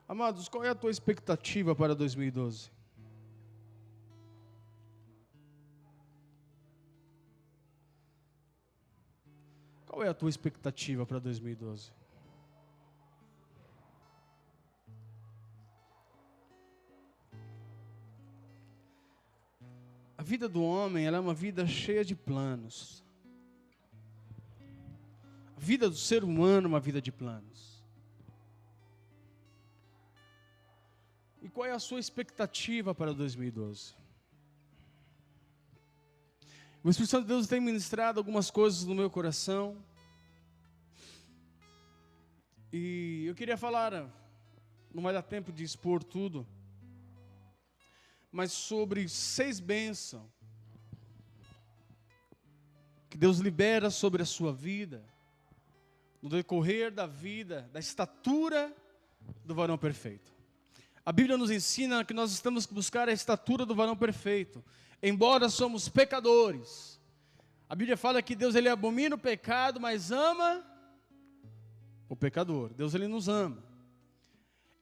Amados, qual é a tua expectativa para 2012? Qual é a tua expectativa para 2012? A vida do homem, ela é uma vida cheia de planos. A vida do ser humano é uma vida de planos. E qual é a sua expectativa para 2012? O Espírito Santo de Deus tem ministrado algumas coisas no meu coração. E eu queria falar, não vai dar tempo de expor tudo, mas sobre 6 bênçãos que Deus libera sobre a sua vida, no decorrer da vida, da estatura do varão perfeito. A Bíblia nos ensina que nós estamos buscar a estatura do varão perfeito, embora somos pecadores. A Bíblia fala que Deus ele abomina o pecado, mas ama o pecador. Deus ele nos ama.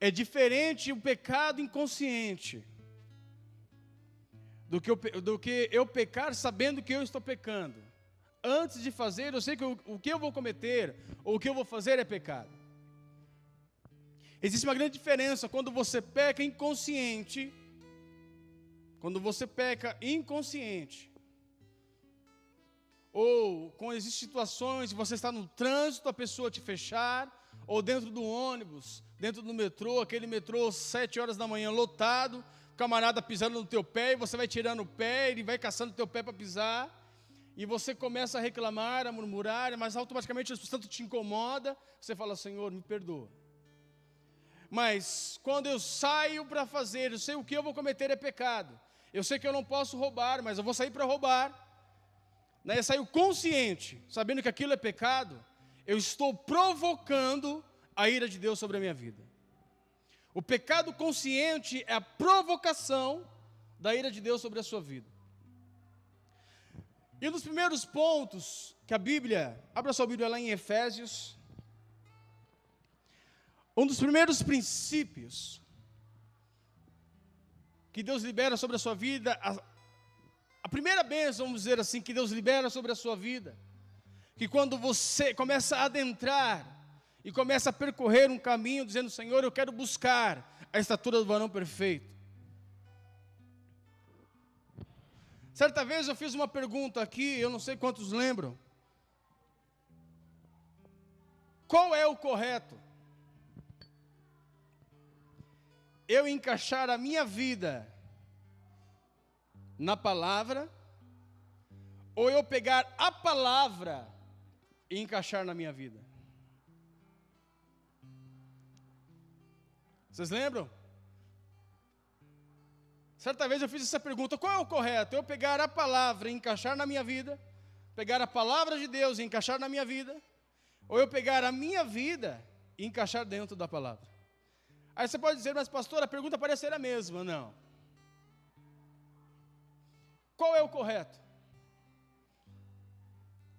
É diferente o pecado inconsciente do que eu pecar sabendo que eu estou pecando. Antes de fazer, eu sei que o que eu vou cometer ou o que eu vou fazer é pecado. Existe uma grande diferença quando você peca inconsciente. Quando você peca inconsciente. Ou quando existem situações de você estar no trânsito, a pessoa te fechar, ou dentro do ônibus, dentro do metrô, aquele metrô 7 horas da manhã lotado, o camarada pisando no teu pé, e você vai tirando o pé, ele vai caçando o teu pé para pisar, e você começa a reclamar, a murmurar, mas automaticamente o Espírito Santo te incomoda, você fala, Senhor, me perdoa. Mas quando eu saio para fazer, eu sei o que eu vou cometer é pecado. Eu sei que eu não posso roubar, mas eu vou sair para roubar. Eu saio consciente, sabendo que aquilo é pecado, eu estou provocando a ira de Deus sobre a minha vida. O pecado consciente é a provocação da ira de Deus sobre a sua vida. E um dos primeiros pontos que a Bíblia, abra sua Bíblia lá em Efésios, um dos primeiros princípios que Deus libera sobre a sua vida, a primeira bênção, vamos dizer assim, que Deus libera sobre a sua vida, que quando você começa a adentrar e começa a percorrer um caminho, dizendo, Senhor, eu quero buscar a estatura do varão perfeito. Certa vez eu fiz uma pergunta aqui, eu não sei quantos lembram. Qual é o correto? Eu encaixar a minha vida na palavra, ou eu pegar a palavra e encaixar na minha vida? Vocês lembram? Certa vez eu fiz essa pergunta, qual é o correto? Eu pegar a palavra e encaixar na minha vida, pegar a palavra de Deus e encaixar na minha vida, ou eu pegar a minha vida e encaixar dentro da palavra? Aí você pode dizer, mas pastor, a pergunta parece ser a mesma. Não. Qual é o correto?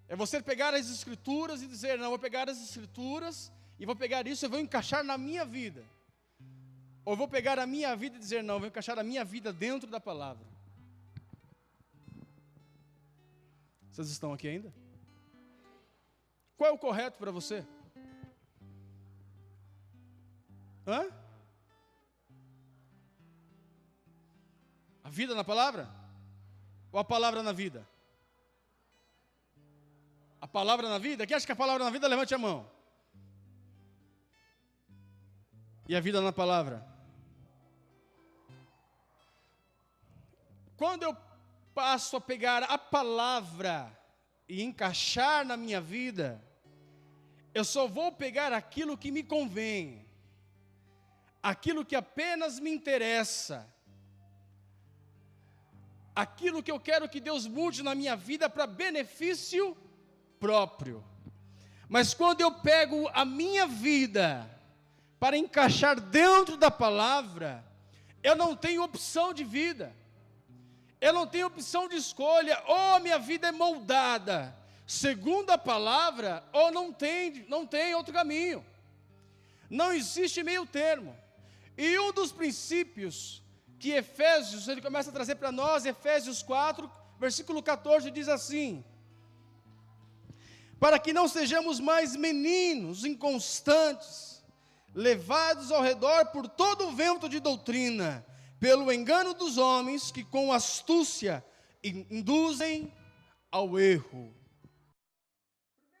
É você pegar as escrituras e dizer, não, vou pegar as escrituras e vou pegar isso e vou encaixar na minha vida. Ou vou pegar a minha vida e dizer, não, vou encaixar a minha vida dentro da palavra. Vocês estão aqui ainda? Qual é o correto para você? Hã? A vida na palavra? Ou a palavra na vida? A palavra na vida? Quem acha que a palavra na vida, levante a mão. E a vida na palavra? Quando eu passo a pegar a palavra e encaixar na minha vida, eu só vou pegar aquilo que me convém, aquilo que apenas me interessa, aquilo que eu quero que Deus mude na minha vida para benefício próprio. Mas quando eu pego a minha vida para encaixar dentro da palavra, eu não tenho opção de vida, eu não tenho opção de escolha. Ou a minha vida é moldada segundo a palavra, ou não tem outro caminho. Não existe meio termo. E um dos princípios que Efésios, ele começa a trazer para nós, Efésios 4, versículo 14, diz assim: para que não sejamos mais meninos inconstantes, levados ao redor por todo o vento de doutrina, pelo engano dos homens que com astúcia induzem ao erro.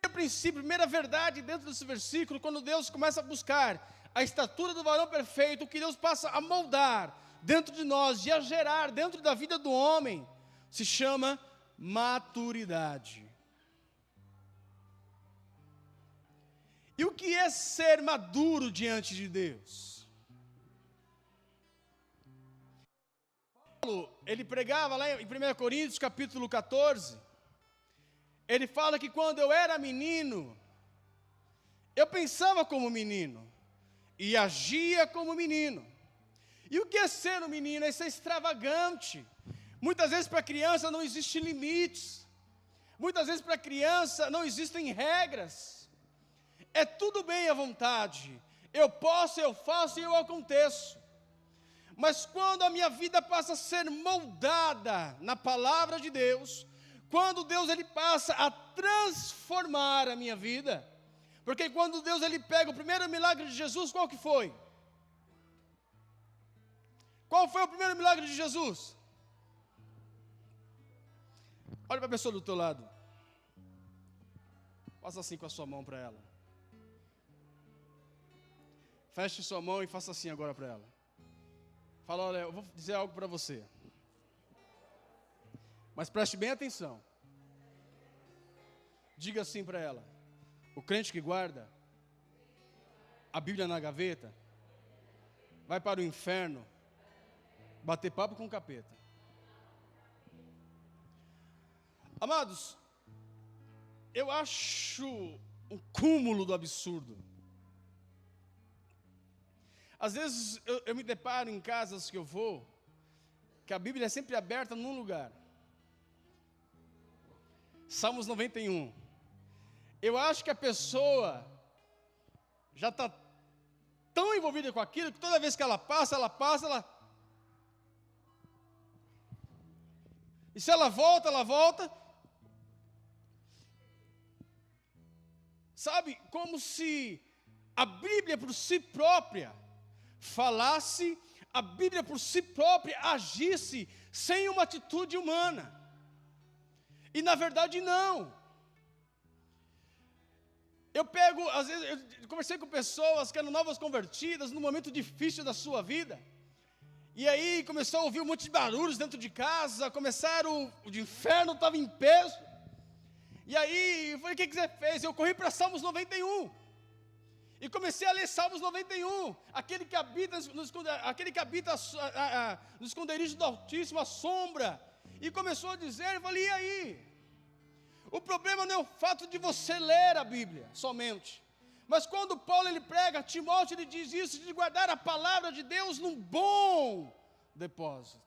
Primeiro princípio, primeira verdade dentro desse versículo, quando Deus começa a buscar a estatura do varão perfeito, o que Deus passa a moldar dentro de nós e a gerar dentro da vida do homem, se chama maturidade. E o que é ser maduro diante de Deus? Paulo, ele pregava lá em 1 Coríntios capítulo 14, ele fala que quando eu era menino, eu pensava como menino, e agia como menino. E o que é ser um menino? É ser extravagante. Muitas vezes para a criança não existem limites, muitas vezes para a criança não existem regras. É tudo bem à vontade, eu posso, eu faço e eu aconteço. Mas quando a minha vida passa a ser moldada na palavra de Deus, quando Deus ele passa a transformar a minha vida, porque quando Deus ele pega o primeiro milagre de Jesus, qual que foi? Qual foi o primeiro milagre de Jesus? Olha para a pessoa do teu lado, faça assim com a sua mão para ela. Feche sua mão e faça assim agora para ela. Fala, olha, eu vou dizer algo para você. Mas preste bem atenção. Diga assim para ela: o crente que guarda a Bíblia na gaveta vai para o inferno bater papo com o capeta. Amados, eu acho um cúmulo do absurdo. Às vezes eu me deparo em casas que eu vou, que a Bíblia é sempre aberta num lugar. Salmos 91. Eu acho que a pessoa já está tão envolvida com aquilo, que toda vez que ela passa. E se ela volta. Sabe, como se a Bíblia por si própria falasse, a Bíblia por si própria agisse sem uma atitude humana. E na verdade não. Às vezes, eu conversei com pessoas que eram novas convertidas, num momento difícil da sua vida. E aí começou a ouvir um monte de barulhos dentro de casa, o inferno estava em peso. E aí, eu falei, o que você fez? Eu corri para Salmos 91. E comecei a ler Salmos 91, aquele que habita no esconderijo do Altíssimo, a sombra. E começou a dizer, eu falei, e aí? O problema não é o fato de você ler a Bíblia somente. Mas quando Paulo ele prega, Timóteo ele diz isso, de guardar a palavra de Deus num bom depósito.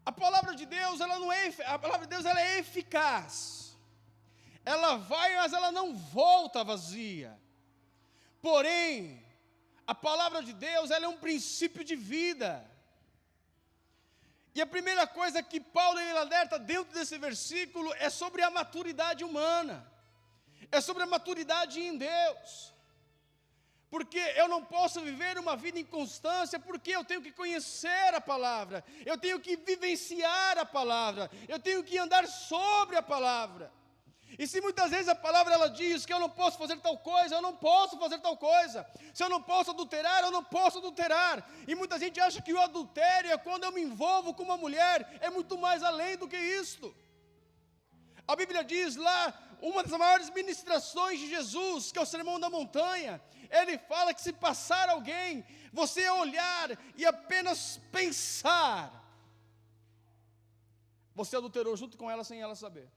A palavra de Deus, a palavra de Deus ela é eficaz. Ela vai, mas ela não volta vazia. Porém, a palavra de Deus, ela é um princípio de vida. E a primeira coisa que Paulo ele alerta dentro desse versículo é sobre a maturidade humana. É sobre a maturidade em Deus. Porque eu não posso viver uma vida em constância, porque eu tenho que conhecer a palavra, eu tenho que vivenciar a palavra, eu tenho que andar sobre a palavra. E se muitas vezes a palavra ela diz que eu não posso fazer tal coisa, eu não posso fazer tal coisa. Se eu não posso adulterar, eu não posso adulterar. E muita gente acha que o adultério é quando eu me envolvo com uma mulher, é muito mais além do que isto. A Bíblia diz lá, uma das maiores ministrações de Jesus, que é o Sermão da Montanha, ele fala que se passar alguém, você olhar e apenas pensar, você adulterou junto com ela sem ela saber.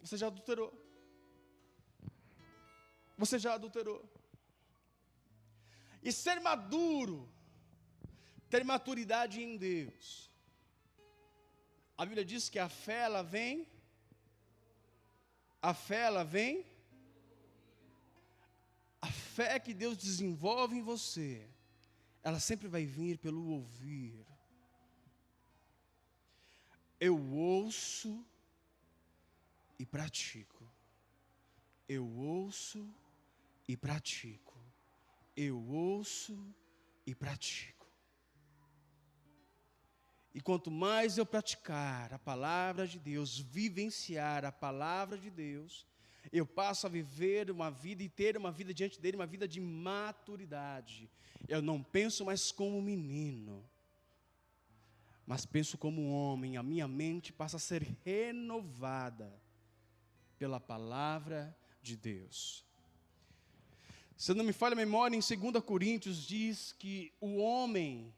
Você já adulterou. Você já adulterou. E ser maduro, ter maturidade em Deus. A Bíblia diz que a fé ela vem fé que Deus desenvolve em você, ela sempre vai vir pelo ouvir. Eu ouço e pratico. Eu ouço e pratico. Eu ouço e pratico. E quanto mais eu praticar a palavra de Deus, vivenciar a palavra de Deus, eu passo a viver uma vida e ter uma vida diante dele, uma vida de maturidade. Eu não penso mais como um menino, mas penso como um homem. A minha mente passa a ser renovada pela palavra de Deus. Se não me falha a memória, em 2 Coríntios diz que o homem,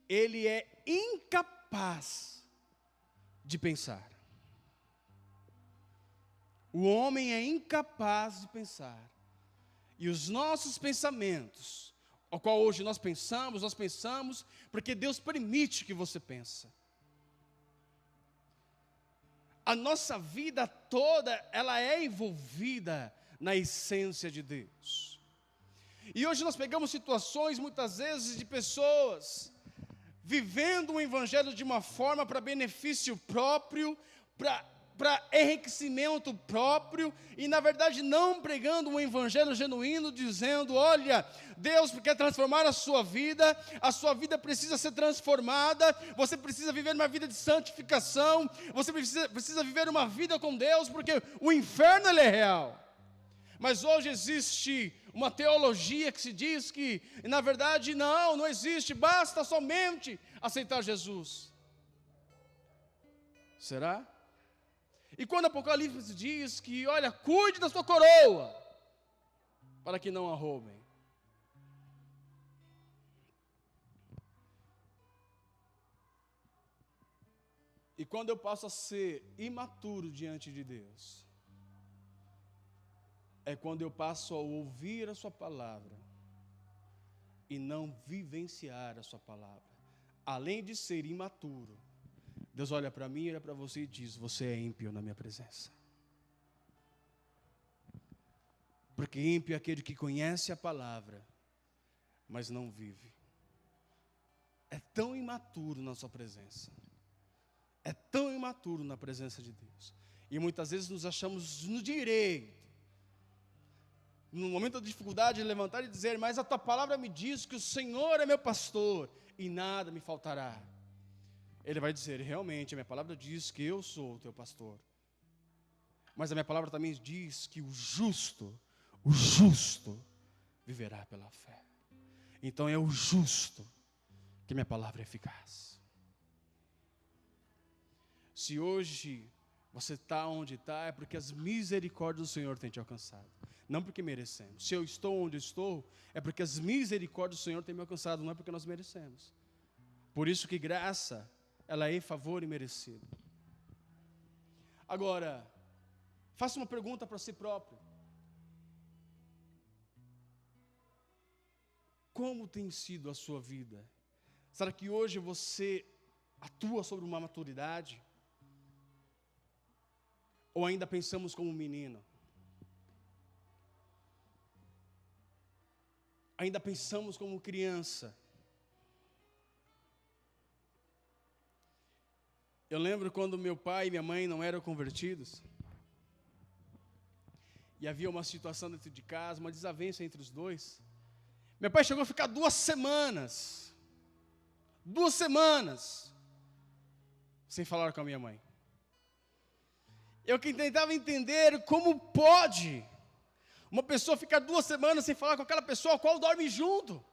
ele é incapaz de pensar. O homem é incapaz de pensar. E os nossos pensamentos, ao qual hoje nós pensamos porque Deus permite que você pense. A nossa vida toda, ela é envolvida na essência de Deus. E hoje nós pegamos situações, muitas vezes, de pessoas vivendo o evangelho de uma forma para benefício próprio, para enriquecimento próprio, e na verdade não pregando um evangelho genuíno, dizendo: olha, Deus quer transformar a sua vida precisa ser transformada, você precisa viver uma vida de santificação, você precisa viver uma vida com Deus, porque o inferno ele é real. Mas hoje existe uma teologia que se diz que, na verdade, não existe, basta somente aceitar Jesus. Será? E quando Apocalipse diz que, olha, cuide da sua coroa, para que não a roubem. E quando eu passo a ser imaturo diante de Deus, é quando eu passo a ouvir a sua palavra e não vivenciar a sua palavra. Além de ser imaturo, Deus olha para mim, olha para você e diz: você é ímpio na minha presença. Porque ímpio é aquele que conhece a palavra, mas não vive. É tão imaturo na sua presença. É tão imaturo na presença de Deus. E muitas vezes nos achamos no direito, no momento da dificuldade, de levantar e dizer: mas a tua palavra me diz que o Senhor é meu pastor e nada me faltará. Ele vai dizer: realmente, a minha palavra diz que eu sou o teu pastor. Mas a minha palavra também diz que o justo viverá pela fé. Então é o justo que minha palavra é eficaz. Se hoje você está onde está, é porque as misericórdias do Senhor têm te alcançado. Não porque merecemos. Se eu estou onde estou, é porque as misericórdias do Senhor têm me alcançado, não é porque nós merecemos. Por isso que graça, ela é em favor e merecido. Agora, faça uma pergunta para si próprio. Como tem sido a sua vida? Será que hoje você atua sobre uma maturidade? Ou ainda pensamos como um menino? Ainda pensamos como criança? Eu lembro quando meu pai e minha mãe não eram convertidos, e havia uma situação dentro de casa, uma desavença entre os dois. Meu pai chegou a ficar 2 semanas, sem falar com a minha mãe. Eu que tentava entender como pode uma pessoa ficar 2 semanas sem falar com aquela pessoa a qual dorme junto.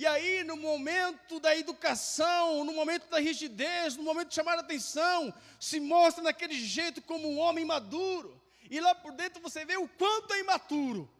E aí, no momento da educação, no momento da rigidez, no momento de chamar a atenção, se mostra naquele jeito como um homem maduro. E lá por dentro você vê o quanto é imaturo.